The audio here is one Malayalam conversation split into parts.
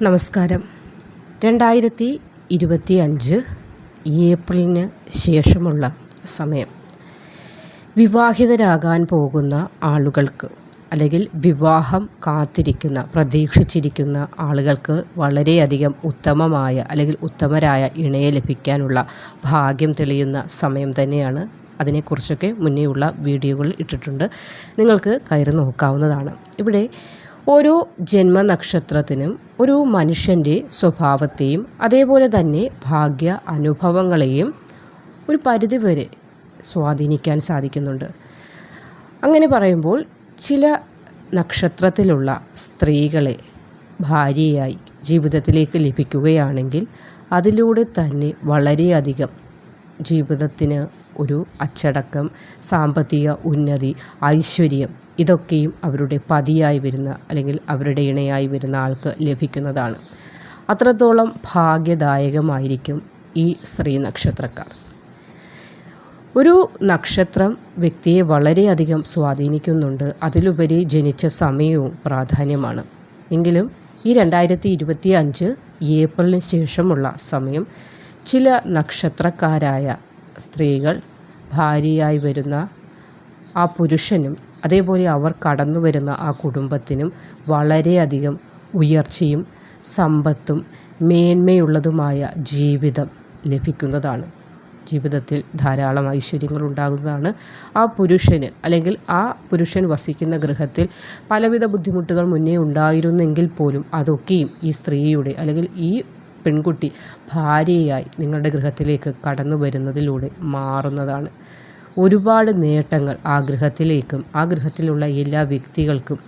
നമസ്കാരം. 2025 ഏപ്രിലിന് ശേഷമുള്ള സമയം വിവാഹിതരാകാൻ പോകുന്ന ആളുകൾക്ക് അല്ലെങ്കിൽ വിവാഹം കാത്തിരിക്കുന്ന പ്രതീക്ഷിച്ചിരിക്കുന്ന ആളുകൾക്ക് വളരെയധികം ഉത്തമമായ അല്ലെങ്കിൽ ഉത്തമരായ ഇണയെ ലഭിക്കാനുള്ള ഭാഗ്യം തെളിയുന്ന സമയം തന്നെയാണ്. അതിനെക്കുറിച്ചൊക്കെ മുന്നേയുള്ള വീഡിയോകൾ ഇട്ടിട്ടുണ്ട്, നിങ്ങൾക്ക് കയറി നോക്കാവുന്നതാണ്. ഇവിടെ ഓരോ ജന്മനക്ഷത്രത്തിനും ഒരു മനുഷ്യൻ്റെ സ്വഭാവത്തെയും അതേപോലെ തന്നെ ഭാഗ്യ അനുഭവങ്ങളെയും ഒരു പരിധിവരെ സ്വാധീനിക്കാൻ സാധിക്കുന്നുണ്ട്. അങ്ങനെ പറയുമ്പോൾ ചില നക്ഷത്രത്തിലുള്ള സ്ത്രീകളെ ഭാര്യയായി ജീവിതത്തിലേക്ക് ലഭിക്കുകയാണെങ്കിൽ അതിലൂടെ തന്നെ വളരെയധികം ജീവിതത്തിന് ഒരു അച്ചടക്കം, സാമ്പത്തിക ഉന്നതി, ഐശ്വര്യം ഇതൊക്കെയും അവരുടെ പതിയായി വരുന്ന അല്ലെങ്കിൽ അവരുടെ ഇണയായി വരുന്ന ആൾക്ക് ലഭിക്കുന്നതാണ്. അത്രത്തോളം ഭാഗ്യദായകമായിരിക്കും ഈ സ്ത്രീ നക്ഷത്രക്കാർ. ഒരു നക്ഷത്രം വ്യക്തിയെ വളരെയധികം സ്വാധീനിക്കുന്നുണ്ട്. അതിലുപരി ജനിച്ച സമയവും പ്രാധാന്യമാണ്. എങ്കിലും ഈ 2025 ഏപ്രിലിന് ശേഷമുള്ള സമയം ചില നക്ഷത്രക്കാരായ സ്ത്രീകൾ ഭാര്യയായി വരുന്ന ആ പുരുഷനും അതേപോലെ അവർ കടന്നു വരുന്ന ആ കുടുംബത്തിനും വളരെയധികം ഉയർച്ചയും സമ്പത്തും മേന്മയുള്ളതുമായ ജീവിതം ലഭിക്കുന്നതാണ്. ജീവിതത്തിൽ ധാരാളം ഐശ്വര്യങ്ങൾ ഉണ്ടാകുന്നതാണ്. ആ പുരുഷന് അല്ലെങ്കിൽ ആ പുരുഷൻ വസിക്കുന്ന ഗൃഹത്തിൽ പലവിധ ബുദ്ധിമുട്ടുകൾ മുന്നേ ഉണ്ടായിരുന്നെങ്കിൽ പോലും അതൊക്കെയും ഈ സ്ത്രീയുടെ അല്ലെങ്കിൽ ഈ പെൺകുട്ടി ഭാര്യയായി നിങ്ങളുടെ ഗൃഹത്തിലേക്ക് കടന്നു വരുന്നതിലൂടെ മാറുന്നതാണ്. ഒരുപാട് നേട്ടങ്ങൾ ആ ഗൃഹത്തിലേക്കും ആ ഗൃഹത്തിലുള്ള എല്ലാ വ്യക്തികൾക്കും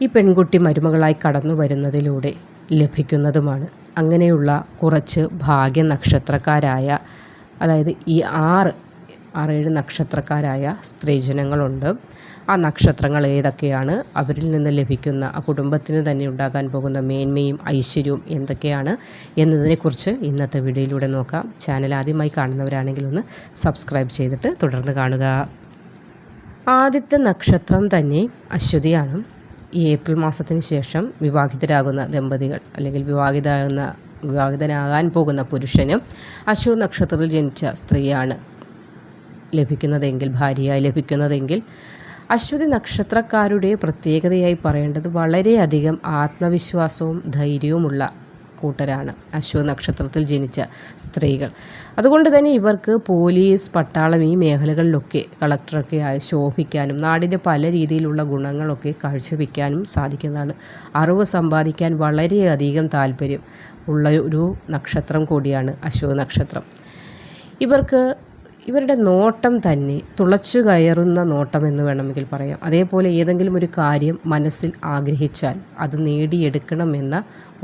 ഈ പെൺകുട്ടി മരുമകളായി കടന്നു വരുന്നതിലൂടെ ലഭിക്കുന്നതുമാണ്. അങ്ങനെയുള്ള കുറച്ച് ഭാഗ്യ നക്ഷത്രക്കാരായ, അതായത് ഈ 6-7 നക്ഷത്രക്കാരായ സ്ത്രീജനങ്ങളുണ്ട്. ആ നക്ഷത്രങ്ങൾ ഏതൊക്കെയാണ്, അവരിൽ നിന്ന് ലഭിക്കുന്ന ആ കുടുംബത്തിന് തന്നെ ഉണ്ടാകാൻ പോകുന്ന മേന്മയും ഐശ്വര്യവും എന്തൊക്കെയാണ് എന്നതിനെക്കുറിച്ച് ഇന്നത്തെ വീഡിയോയിലൂടെ നോക്കാം. ചാനൽ ആദ്യമായി കാണുന്നവരാണെങ്കിൽ ഒന്ന് സബ്സ്ക്രൈബ് ചെയ്തിട്ട് തുടർന്ന് കാണുക. ആദ്യത്തെ നക്ഷത്രം തന്നെ അശ്വതിയാണ്. ഈ ഏപ്രിൽ മാസത്തിന് ശേഷം വിവാഹിതരാകുന്ന ദമ്പതികൾ അല്ലെങ്കിൽ വിവാഹിതനാകാൻ പോകുന്ന പുരുഷന് അശ്വതി നക്ഷത്രത്തിൽ ജനിച്ച സ്ത്രീയാണ് ലഭിക്കുന്നതെങ്കിൽ, ഭാര്യയായി ലഭിക്കുന്നതെങ്കിൽ, അശ്വതി നക്ഷത്രക്കാരുടെ പ്രത്യേകതയായി പറയേണ്ടത് വളരെയധികം ആത്മവിശ്വാസവും ധൈര്യവുമുള്ള കൂട്ടരാണ് അശ്വതി നക്ഷത്രത്തിൽ ജനിച്ച സ്ത്രീകൾ. അതുകൊണ്ട് തന്നെ ഇവർക്ക് പോലീസ്, പട്ടാളം ഈ മേഖലകളിലൊക്കെ കളക്ടറൊക്കെ ആയി ശോഭിക്കാനും നാടിൻ്റെ പല രീതിയിലുള്ള ഗുണങ്ങളൊക്കെ കാഴ്ചവെക്കാനും സാധിക്കുന്നതാണ്. അറിവ് സമ്പാദിക്കാൻ വളരെയധികം താല്പര്യം ഉള്ള ഒരു നക്ഷത്രം കൂടിയാണ് അശ്വതി നക്ഷത്രം. ഇവരുടെ നോട്ടം തന്നെ തുളച്ചു കയറുന്ന നോട്ടം എന്ന് വേണമെങ്കിൽ പറയാം. അതേപോലെ ഏതെങ്കിലും ഒരു കാര്യം മനസ്സിൽ ആഗ്രഹിച്ചാൽ അത് നേടിയെടുക്കണമെന്ന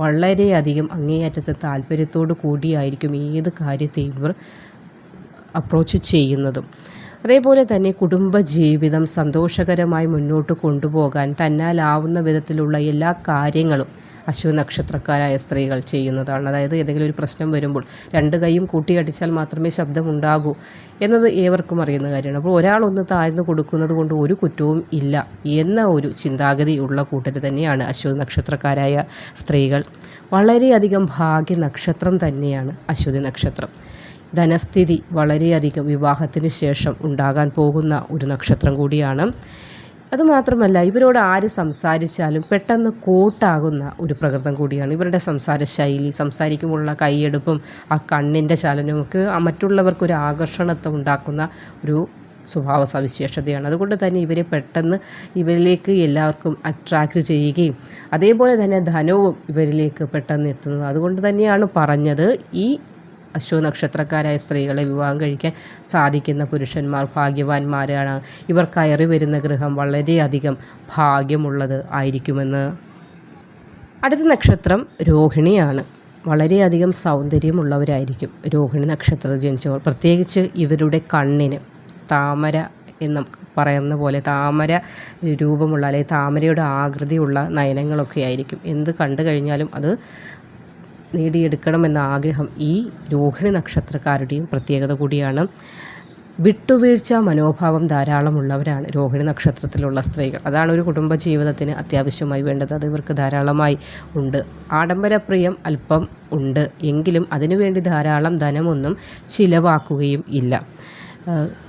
വളരെയധികം അങ്ങേയറ്റത്തെ താല്പര്യത്തോടു കൂടിയായിരിക്കും ഏത് കാര്യത്തെയും ഇവർ അപ്രോച്ച് ചെയ്യുന്നതും. അതേപോലെ തന്നെ കുടുംബജീവിതം സന്തോഷകരമായി മുന്നോട്ട് കൊണ്ടുപോകാൻ തന്നാലാവുന്ന വിധത്തിലുള്ള എല്ലാ കാര്യങ്ങളും അശ്വതി നക്ഷത്രക്കാരായ സ്ത്രീകൾ ചെയ്യുന്നതാണ്. അതായത് ഏതെങ്കിലും ഒരു പ്രശ്നം വരുമ്പോൾ 2 കൈയും കൂട്ടിയടിച്ചാൽ മാത്രമേ ശബ്ദമുണ്ടാകൂ എന്നത് ഏവർക്കും അറിയുന്ന കാര്യമാണ്. അപ്പോൾ ഒരാളൊന്ന് താഴ്ന്നു കൊടുക്കുന്നത് കൊണ്ട് ഒരു കുറ്റവും ഇല്ല എന്ന ഒരു ചിന്താഗതി ഉള്ള കൂട്ടർ തന്നെയാണ് അശ്വതി നക്ഷത്രക്കാരായ സ്ത്രീകൾ. വളരെയധികം ഭാഗ്യ നക്ഷത്രം തന്നെയാണ് അശ്വതി നക്ഷത്രം. ധനസ്ഥിതി വളരെയധികം വിവാഹത്തിന് ശേഷം ഉണ്ടാകാൻ പോകുന്ന ഒരു നക്ഷത്രം കൂടിയാണ്. അതുമാത്രമല്ല, ഇവരോട് ആര് സംസാരിച്ചാലും പെട്ടെന്ന് കൂട്ടാകുന്ന ഒരു പ്രകൃതം കൂടിയാണ്. ഇവരുടെ സംസാര ശൈലി, സംസാരിക്കുമ്പോഴുള്ള കൈയെടുപ്പും ആ കണ്ണിൻ്റെ ചലനമൊക്കെ മറ്റുള്ളവർക്കൊരു ആകർഷണത്തെ ഉണ്ടാക്കുന്ന ഒരു സ്വഭാവ സവിശേഷതയാണ്. അതുകൊണ്ട് തന്നെ ഇവരെ പെട്ടെന്ന് ഇവരിലേക്ക് എല്ലാവർക്കും അട്രാക്റ്റ് ചെയ്യുകയും അതേപോലെ തന്നെ ധനവും ഇവരിലേക്ക് പെട്ടെന്ന് എത്തുന്നത്. അതുകൊണ്ട് തന്നെയാണ് പറഞ്ഞത് ഈ അശ്വതി നക്ഷത്രക്കാരായ സ്ത്രീകളെ വിവാഹം കഴിക്കാൻ സാധിക്കുന്ന പുരുഷന്മാർ ഭാഗ്യവാന്മാരാണ്. ഇവർ കയറി വരുന്ന ഗൃഹം വളരെയധികം ഭാഗ്യമുള്ളത് ആയിരിക്കുമെന്ന്. അടുത്ത നക്ഷത്രം രോഹിണിയാണ്. വളരെയധികം സൗന്ദര്യമുള്ളവരായിരിക്കും രോഹിണി നക്ഷത്രത്തിൽ ജനിച്ചവർ. പ്രത്യേകിച്ച് ഇവരുടെ കണ്ണിന് താമര എന്ന് പറയുന്ന പോലെ താമര രൂപമുള്ള അല്ലെങ്കിൽ താമരയുടെ ആകൃതിയുള്ള നയനങ്ങളൊക്കെ ആയിരിക്കും. എന്ത് കണ്ടു കഴിഞ്ഞാലും അത് നേടിയെടുക്കണമെന്ന ആഗ്രഹം ഈ രോഹിണി നക്ഷത്രക്കാരുടെയും പ്രത്യേകത കൂടിയാണ്. വിട്ടുവീഴ്ച മനോഭാവം ധാരാളമുള്ളവരാണ് രോഹിണി നക്ഷത്രത്തിലുള്ള സ്ത്രീകൾ. അതാണ് ഒരു കുടുംബ ജീവിതത്തിന് അത്യാവശ്യമായി വേണ്ടത്. അത് ഇവർക്ക് ധാരാളമായി ഉണ്ട്. ആഡംബരപ്രിയം അല്പം ഉണ്ട് എങ്കിലും അതിനുവേണ്ടി ധാരാളം ധനമൊന്നും ചിലവാക്കുകയും ഇല്ല.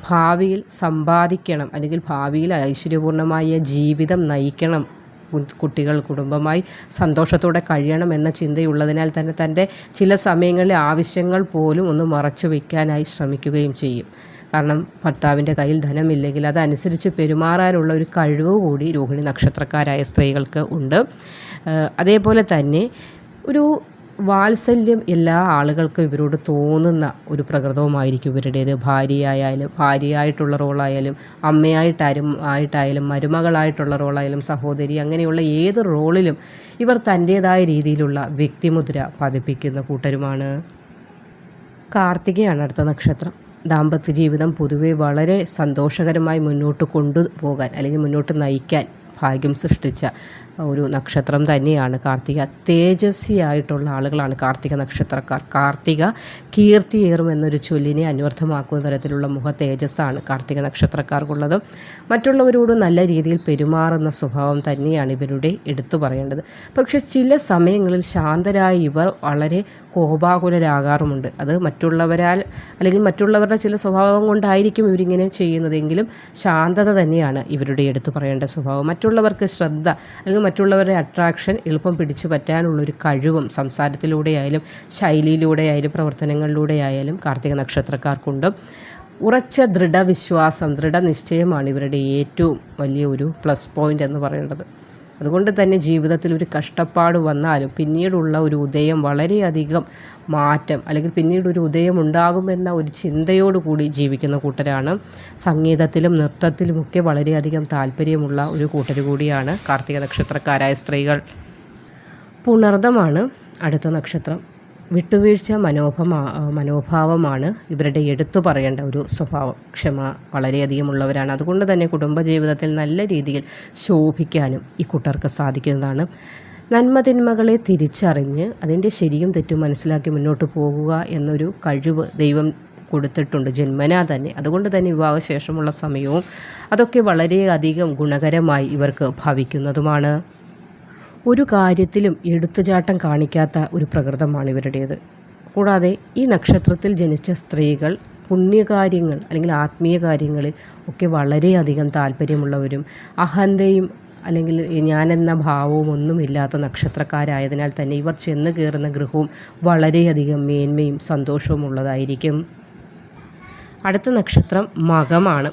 ഭാവിയിൽ സമ്പാദിക്കണം അല്ലെങ്കിൽ ഭാവിയിൽ ഐശ്വര്യപൂർണ്ണമായ ജീവിതം നയിക്കണം, കുട്ടികൾ കുടുംബമായി സന്തോഷത്തോടെ കഴിയണം എന്ന ചിന്തയുള്ളതിനാൽ തന്നെ തൻ്റെ ചില സമയങ്ങളിൽ ആവശ്യങ്ങൾ പോലും ഒന്ന് മറച്ചു വയ്ക്കാനായി ശ്രമിക്കുകയും ചെയ്യും. കാരണം ഭർത്താവിൻ്റെ കയ്യിൽ ധനമില്ലെങ്കിൽ അതനുസരിച്ച് പെരുമാറാനുള്ള ഒരു കഴിവ് കൂടി രോഹിണി നക്ഷത്രക്കാരായ സ്ത്രീകൾക്ക് ഉണ്ട്. അതേപോലെ തന്നെ ഒരു വാത്സല്യം എല്ലാ ആളുകൾക്കും ഇവരോട് തോന്നുന്ന ഒരു പ്രകൃതവുമായിരിക്കും ഇവരുടേത്. ഭാര്യയായിട്ടുള്ള റോളായാലും ആയിട്ടായാലും മരുമകളായിട്ടുള്ള റോളായാലും സഹോദരി, അങ്ങനെയുള്ള ഏത് റോളിലും ഇവർ തൻ്റേതായ രീതിയിലുള്ള വ്യക്തിമുദ്ര പതിപ്പിക്കുന്ന കൂട്ടരുമാണ്. കാർത്തികയാണ് അടുത്ത നക്ഷത്രം. ദാമ്പത്യ ജീവിതം പൊതുവെ വളരെ സന്തോഷകരമായി മുന്നോട്ട് കൊണ്ടുപോകാൻ അല്ലെങ്കിൽ മുന്നോട്ട് നയിക്കാൻ ഭാഗ്യം സൃഷ്ടിച്ച ഒരു നക്ഷത്രം തന്നെയാണ് കാർത്തിക. തേജസ്വിയായിട്ടുള്ള ആളുകളാണ് കാർത്തിക നക്ഷത്രക്കാർ. കാർത്തിക കീർത്തിയേറും എന്നൊരു ചൊല്ലിനെ അന്വർത്ഥമാക്കുന്ന തരത്തിലുള്ള മുഖ തേജസ്സാണ് കാർത്തിക നക്ഷത്രക്കാർക്കുള്ളത്. മറ്റുള്ളവരോട് നല്ല രീതിയിൽ പെരുമാറുന്ന സ്വഭാവം തന്നെയാണ് ഇവരുടെ എടുത്തു പറയേണ്ടത്. പക്ഷേ ചില സമയങ്ങളിൽ ശാന്തരായി ഇവർ വളരെ കോപാകുലരാകാറുമുണ്ട്. അത് മറ്റുള്ളവരുടെ ചില സ്വഭാവം കൊണ്ടായിരിക്കും ഇവരിങ്ങനെ ചെയ്യുന്നതെങ്കിലും ശാന്തത തന്നെയാണ് ഇവരുടെ എടുത്തു പറയേണ്ട സ്വഭാവം. മറ്റുള്ളവർക്ക് ശ്രദ്ധ അല്ലെങ്കിൽ മറ്റുള്ളവരുടെ അട്രാക്ഷൻ എളുപ്പം പിടിച്ചു പറ്റാനുള്ളൊരു കഴിവും സംസാരത്തിലൂടെയായാലും ശൈലിയിലൂടെയായാലും പ്രവർത്തനങ്ങളിലൂടെയായാലും കാർത്തിക നക്ഷത്രക്കാർക്കുണ്ട്. ഉറച്ച ദൃഢവിശ്വാസം, ദൃഢനിശ്ചയമാണ് ഇവരുടെ ഏറ്റവും വലിയ ഒരു പ്ലസ് പോയിൻ്റ് എന്ന് പറയേണ്ടത്. അതുകൊണ്ട് തന്നെ ജീവിതത്തിൽ ഒരു കഷ്ടപ്പാട് വന്നാലും പിന്നീടുള്ള ഒരു ഉദയം വളരെയധികം മാറ്റം അല്ലെങ്കിൽ പിന്നീട് ഒരു ഉദയം ഉണ്ടാകുമെന്ന ഒരു ചിന്തയോടുകൂടി ജീവിക്കുന്ന കൂട്ടരാണ്. സംഗീതത്തിലും നൃത്തത്തിലുമൊക്കെ വളരെയധികം താല്പര്യമുള്ള ഒരു കൂട്ടർ കൂടിയാണ് കാർത്തിക നക്ഷത്രക്കാരായ സ്ത്രീകൾ. പുണർദമാണ് അടുത്ത നക്ഷത്രം. വിട്ടുവീഴ്ച മനോഭാവമാണ് ഇവരുടെ എടുത്തു പറയേണ്ട ഒരു സ്വഭാവം. ക്ഷമ വളരെയധികം ഉള്ളവരാണ്. അതുകൊണ്ട് തന്നെ കുടുംബജീവിതത്തിൽ നല്ല രീതിയിൽ ശോഭിക്കാനും ഈ കൂട്ടർക്ക് സാധിക്കുന്നതാണ്. നന്മതിന്മകളെ തിരിച്ചറിഞ്ഞ് അതിൻ്റെ ശരിയും തെറ്റും മനസ്സിലാക്കി മുന്നോട്ട് പോകുക എന്നൊരു കഴിവ് ദൈവം കൊടുത്തിട്ടുണ്ട് ജന്മനാ തന്നെ. അതുകൊണ്ട് തന്നെ വിവാഹശേഷമുള്ള സമയവും അതൊക്കെ വളരെയധികം ഗുണകരമായി ഇവർക്ക് ഭവിക്കുന്നതുമാണ്. ഒരു കാര്യത്തിലും എടുത്തുചാട്ടം കാണിക്കാത്ത ഒരു പ്രകൃതമാണ് ഇവരുടേത്. കൂടാതെ ഈ നക്ഷത്രത്തിൽ ജനിച്ച സ്ത്രീകൾ പുണ്യകാര്യങ്ങൾ അല്ലെങ്കിൽ ആത്മീയ കാര്യങ്ങളിൽ ഒക്കെ വളരെയധികം താല്പര്യമുള്ളവരും അഹന്തയും അല്ലെങ്കിൽ ഞാനെന്ന ഭാവവും ഒന്നുമില്ലാത്ത നക്ഷത്രക്കാരായതിനാൽ തന്നെ ഇവർ ചെന്ന് കയറുന്ന ഗൃഹവും വളരെയധികം മേന്മയും സന്തോഷവും ഉള്ളതായിരിക്കും. അടുത്ത നക്ഷത്രം മകമാണ്.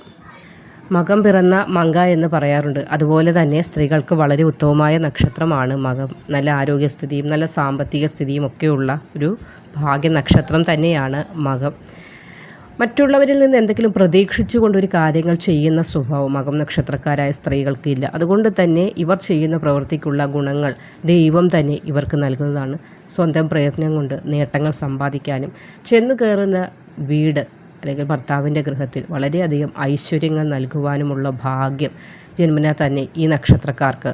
മകം പിറന്ന മങ്ക എന്ന് പറയാറുണ്ട്. അതുപോലെ തന്നെ സ്ത്രീകൾക്ക് വളരെ ഉത്തമമായ നക്ഷത്രമാണ് മകം. നല്ല ആരോഗ്യസ്ഥിതിയും നല്ല സാമ്പത്തിക സ്ഥിതിയും ഒക്കെയുള്ള ഒരു ഭാഗ്യ നക്ഷത്രം തന്നെയാണ് മകം. മറ്റുള്ളവരിൽ നിന്ന് എന്തെങ്കിലും പ്രതീക്ഷിച്ചുകൊണ്ടൊരു കാര്യങ്ങൾ ചെയ്യുന്ന സ്വഭാവം മകം നക്ഷത്രക്കാരായ സ്ത്രീകൾക്ക് ഇല്ല. അതുകൊണ്ട് തന്നെ ഇവർ ചെയ്യുന്ന പ്രവൃത്തിക്കുള്ള ഗുണങ്ങൾ ദൈവം തന്നെ ഇവർക്ക് നൽകുന്നതാണ്. സ്വന്തം പ്രയത്നം കൊണ്ട് നേട്ടങ്ങൾ സമ്പാദിക്കാനും ചെന്നു കയറുന്ന വീട് അല്ലെങ്കിൽ ഭർത്താവിൻ്റെ ഗൃഹത്തിൽ വളരെയധികം ഐശ്വര്യങ്ങൾ നൽകുവാനുമുള്ള ഭാഗ്യം ജന്മനാ തന്നെ ഈ നക്ഷത്രക്കാർക്ക്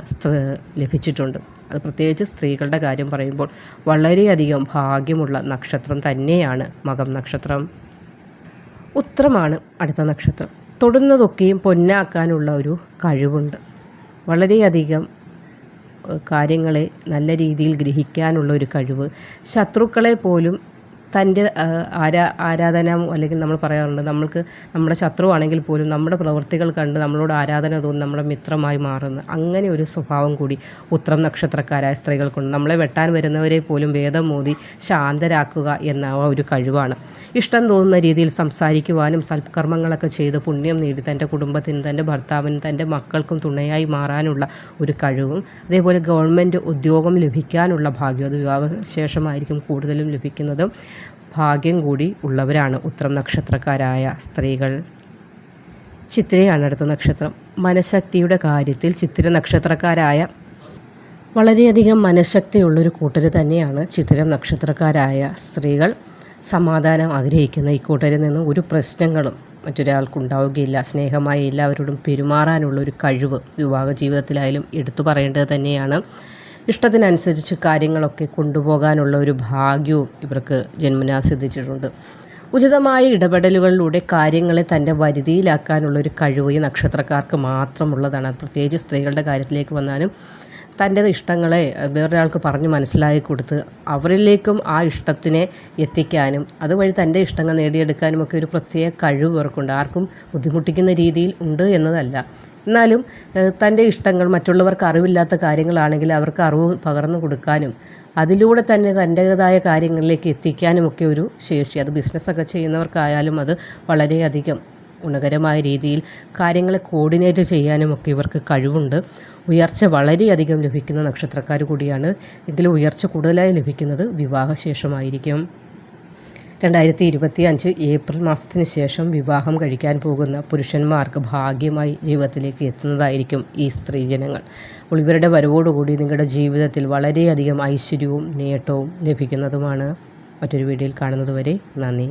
ലഭിച്ചിട്ടുണ്ട്. അത് പ്രത്യേകിച്ച് സ്ത്രീകളുടെ കാര്യം പറയുമ്പോൾ വളരെയധികം ഭാഗ്യമുള്ള നക്ഷത്രം തന്നെയാണ് മകം നക്ഷത്രം. ഉത്രമാണ് അടുത്ത നക്ഷത്രം. തൊടുന്നതൊക്കെയും പൊന്നാക്കാനുള്ള ഒരു കഴിവുണ്ട്. വളരെയധികം കാര്യങ്ങളെ നല്ല രീതിയിൽ ഗ്രഹിക്കാനുള്ള ഒരു കഴിവ്, ശത്രുക്കളെ പോലും തൻ്റെ ആരാധന അല്ലെങ്കിൽ നമ്മൾ പറയാറുണ്ട് നമ്മുടെ ശത്രുവാണെങ്കിൽ പോലും നമ്മുടെ പ്രവൃത്തികൾ കണ്ട് നമ്മളോട് ആരാധന തോന്നി നമ്മുടെ മിത്രമായി മാറുന്ന അങ്ങനെ ഒരു സ്വഭാവം കൂടി ഉത്രം നക്ഷത്രക്കാരായ സ്ത്രീകൾക്കുണ്ട്. നമ്മളെ വെട്ടാൻ വരുന്നവരെ പോലും വേദം മോദി ശാന്തരാക്കുക എന്ന ഒരു കഴിവാണ്. ഇഷ്ടം തോന്നുന്ന രീതിയിൽ സംസാരിക്കുവാനും സൽക്കർമ്മങ്ങളൊക്കെ ചെയ്ത് പുണ്യം നേടി തൻ്റെ കുടുംബത്തിനും തൻ്റെ ഭർത്താവിനും തൻ്റെ മക്കൾക്കും തുണയായി മാറാനുള്ള ഒരു കഴിവും, അതേപോലെ ഗവൺമെൻറ് ഉദ്യോഗം ലഭിക്കാനുള്ള ഭാഗ്യം, അത് വിവാഹശേഷമായിരിക്കും കൂടുതലും ലഭിക്കുന്നത്, ഭാഗ്യം കൂടി ഉള്ളവരാണ് ഉത്രം നക്ഷത്രക്കാരായ സ്ത്രീകൾ. ചിത്രയാണ് അടുത്ത നക്ഷത്രം. മനഃശക്തിയുടെ കാര്യത്തിൽ ചിത്തിര നക്ഷത്രക്കാരായ വളരെയധികം മനഃശക്തിയുള്ളൊരു കൂട്ടർ തന്നെയാണ് ചിത്തിര നക്ഷത്രക്കാരായ സ്ത്രീകൾ. സമാധാനം ആഗ്രഹിക്കുന്ന ഈ കൂട്ടരിൽ നിന്ന് ഒരു പ്രശ്നങ്ങളും മറ്റൊരാൾക്കുണ്ടാവുകയില്ല. സ്നേഹമായി എല്ലാവരോടും പെരുമാറാനുള്ളൊരു കഴിവ് വിവാഹ ജീവിതത്തിലായാലും എടുത്തു പറയേണ്ടത് തന്നെയാണ്. ഇഷ്ടത്തിനനുസരിച്ച് കാര്യങ്ങളൊക്കെ കൊണ്ടുപോകാനുള്ള ഒരു ഭാഗ്യവും ഇവർക്ക് ജന്മനാ സിദ്ധിച്ചിട്ടുണ്ട്. ഉചിതമായ ഇടപെടലുകളിലൂടെ കാര്യങ്ങളെ തൻ്റെ വരുതിയിലാക്കാനുള്ളൊരു കഴിവ് ഈ നക്ഷത്രക്കാർക്ക് മാത്രമുള്ളതാണ്. അത് പ്രത്യേകിച്ച് സ്ത്രീകളുടെ കാര്യത്തിലേക്ക് വന്നാലും തൻ്റെ ഇഷ്ടങ്ങളെ വേറൊരാൾക്ക് പറഞ്ഞ് മനസ്സിലാക്കി കൊടുത്ത് അവരിലേക്കും ആ ഇഷ്ടത്തിനെ എത്തിക്കാനും അതുവഴി തൻ്റെ ഇഷ്ടങ്ങൾ നേടിയെടുക്കാനും ഒക്കെ ഒരു പ്രത്യേക കഴിവ് ഇവർക്കുണ്ട്. ആർക്കും ബുദ്ധിമുട്ടിക്കുന്ന രീതിയിൽ ഉണ്ട് എന്നതല്ല. എന്നാലും തൻ്റെ ഇഷ്ടങ്ങൾ മറ്റുള്ളവർക്ക് അറിവില്ലാത്ത കാര്യങ്ങളാണെങ്കിൽ അവർക്ക് അറിവ് പകർന്നു കൊടുക്കാനും അതിലൂടെ തന്നെ തൻ്റേതായ കാര്യങ്ങളിലേക്ക് എത്തിക്കാനുമൊക്കെ ഒരു ശേഷി, അത് ബിസിനസ്സൊക്കെ ചെയ്യുന്നവർക്കായാലും അത് വളരെയധികം ഗുണകരമായ രീതിയിൽ കാര്യങ്ങളെ കോർഡിനേറ്റ് ചെയ്യാനുമൊക്കെ ഇവർക്ക് കഴിവുണ്ട്. ഉയർച്ച വളരെയധികം ലഭിക്കുന്ന നക്ഷത്രക്കാർ കൂടിയാണ്. എങ്കിലും ഉയർച്ച കൂടുതലായി ലഭിക്കുന്നത് വിവാഹശേഷമായിരിക്കും. 2025 ഏപ്രിൽ മാസത്തിന് ശേഷം വിവാഹം കഴിക്കാൻ പോകുന്ന പുരുഷന്മാർക്ക് ഭാഗ്യമായി ജീവിതത്തിലേക്ക് എത്തുന്നതായിരിക്കും ഈ സ്ത്രീജനങ്ങൾ. അപ്പോൾ ഇവരുടെ വരവോടുകൂടി നിങ്ങളുടെ ജീവിതത്തിൽ വളരെയധികം ഐശ്വര്യവും നേട്ടവും ലഭിക്കുന്നതുമാണ്. മറ്റൊരു വീഡിയോയിൽ കാണുന്നത് വരെ നന്ദി.